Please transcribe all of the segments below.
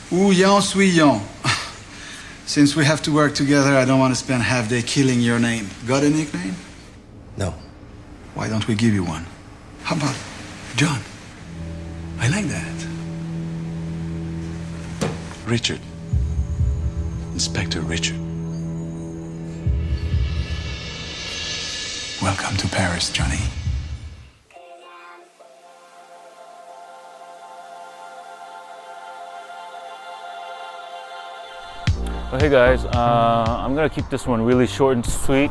Ou Yan Sui Yan. Since we have to work together, I don't want to spend half day killing your name. Got a nickname? No. Why don't we give you one? How about John? I like that. Richard. Inspector Richard. Welcome to Paris, Johnny. Well, hey guys, I'm gonna keep this one really short and sweet.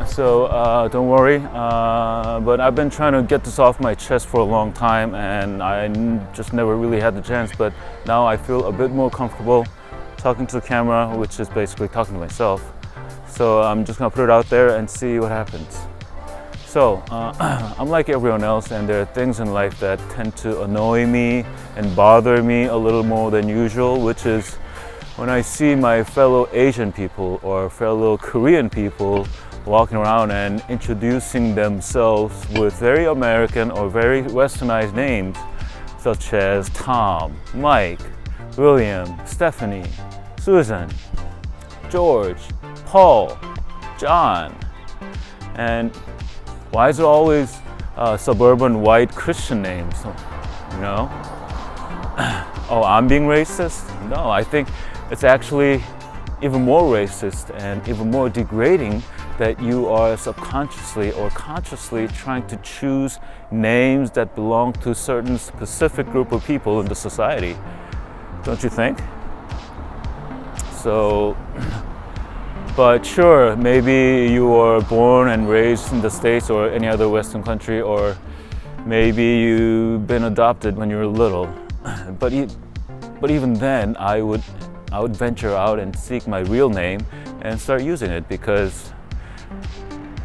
So don't worry, but I've been trying to get this off my chest for a long time and I just never really had the chance, but now I feel a bit more comfortable talking to the camera, which is basically talking to myself. So I'm just gonna put it out there and see what happens. So I'm like everyone else, and there are things in life that tend to annoy me and bother me a little more than usual, which is when I see my fellow Asian people or fellow Korean people walking around and introducing themselves with very American or very Westernized names, such as Tom, Mike, William, Stephanie, Susan, George, Paul, John. And why is it always suburban white Christian names? You know? Oh, I'm being racist? No, I think it's actually even more racist and even more degrading that you are subconsciously or consciously trying to choose names that belong to a certain specific group of people in the society. Don't you think? So, but sure, maybe you were born and raised in the States or any other Western country, or maybe you've been adopted when you were little. But even then, I would venture out and seek my real name and start using it, because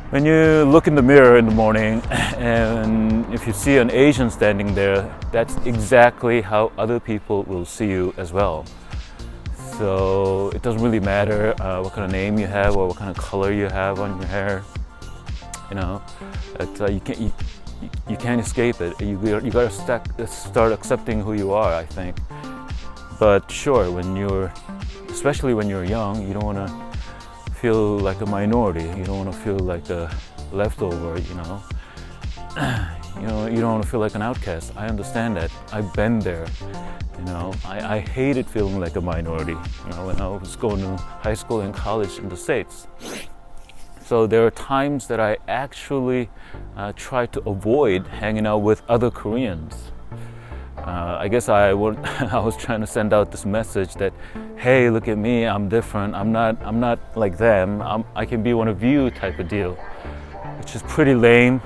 when you look in the mirror in the morning and if you see an Asian standing there, that's exactly how other people will see you as well. So it doesn't really matter what kind of name you have or what kind of color you have on your hair. You know, you can't escape it. You gotta start accepting who you are, I think. But sure, especially when you're young, you don't want to feel like a minority. You don't want to feel like a leftover. You know, you don't want to feel like an outcast. I understand that. I've been there. You know, I hated feeling like a minority, you know, when I was going to high school and college in the States. So there are times that I actually try to avoid hanging out with other Koreans. I guess I was trying to send out this message that, hey, look at me, I'm different. I'm not like them. I can be one of you type of deal, which is pretty lame,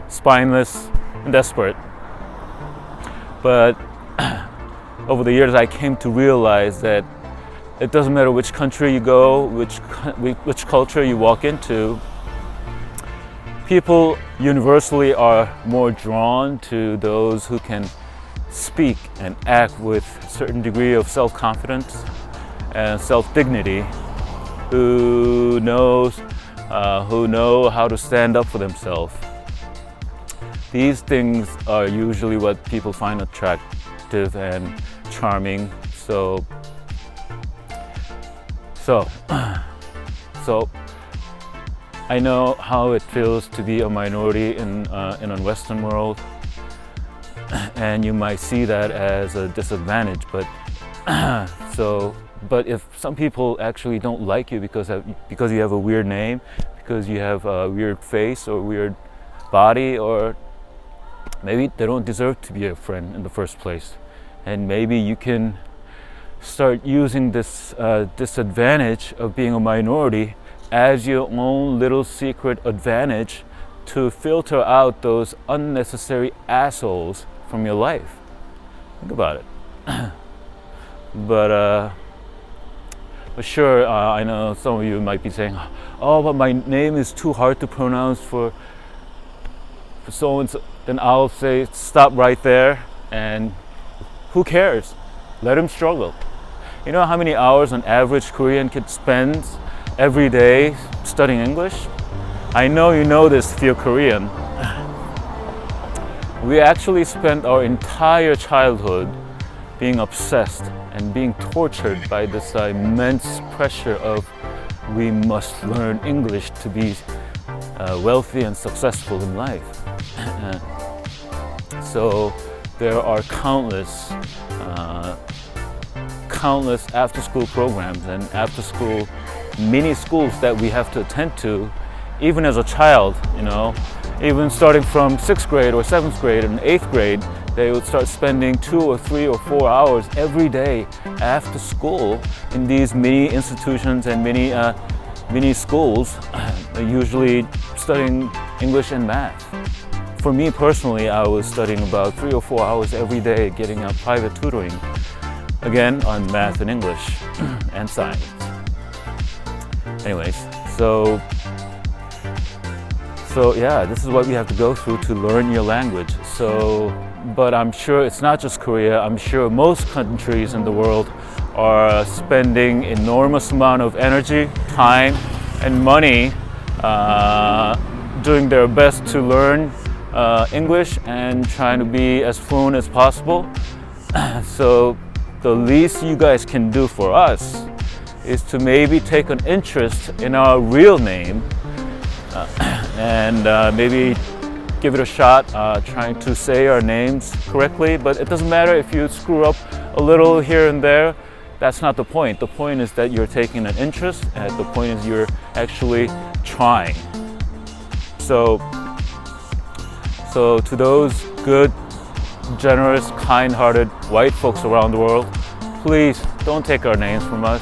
spineless, and desperate. But over the years, I came to realize that it doesn't matter which country you go, which culture you walk into, people universally are more drawn to those who can speak and act with a certain degree of self-confidence and self-dignity, who know how to stand up for themselves. These things are usually what people find attractive and charming. So I know how it feels to be a minority in a Western world, and you might see that as a disadvantage. But if some people actually don't like you because you have a weird name, because you have a weird face or weird body, or maybe they don't deserve to be a friend in the first place. And maybe you can start using this disadvantage of being a minority as your own little secret advantage to filter out those unnecessary assholes from your life. Think about it. But sure, I know some of you might be saying, oh, but my name is too hard to pronounce for so and so. Then I'll say, stop right there, and who cares? Let him struggle. You know how many hours an average Korean kid spends every day studying English? I know you know this if you're Korean. We actually spent our entire childhood being obsessed and being tortured by this immense pressure of we must learn English to be wealthy and successful in life. So there are countless after-school programs and after-school mini schools that we have to attend to, even as a child, you know. Even starting from 6th grade or 7th grade and 8th grade, they would start spending 2 or 3 or 4 hours every day after school in these mini institutions and mini schools, usually studying English and math. For me personally, I was studying about 3 or 4 hours every day, getting a private tutoring, again on math and English and science. Anyways, so yeah, this is what we have to go through to learn your language. So, but I'm sure it's not just Korea. I'm sure most countries in the world are spending enormous amount of energy, time, and money doing their best to learn English and trying to be as fluent as possible. So the least you guys can do for us is to maybe take an interest in our real name and maybe give it a shot trying to say our names correctly. But it doesn't matter if you screw up a little here and there. That's not the point. The point is that you're taking an interest, and the point is you're actually trying. So to those good, generous, kind-hearted white folks around the world, please don't take our names from us.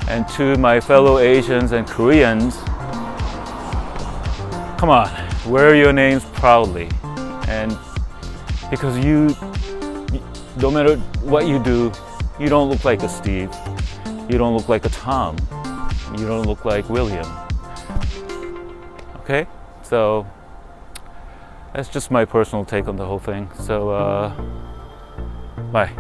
And to my fellow Asians and Koreans, come on, wear your names proudly. And because no matter what you do, you don't look like a Steve, you don't look like a Tom, you don't look like William. Okay? So that's just my personal take on the whole thing. So, bye.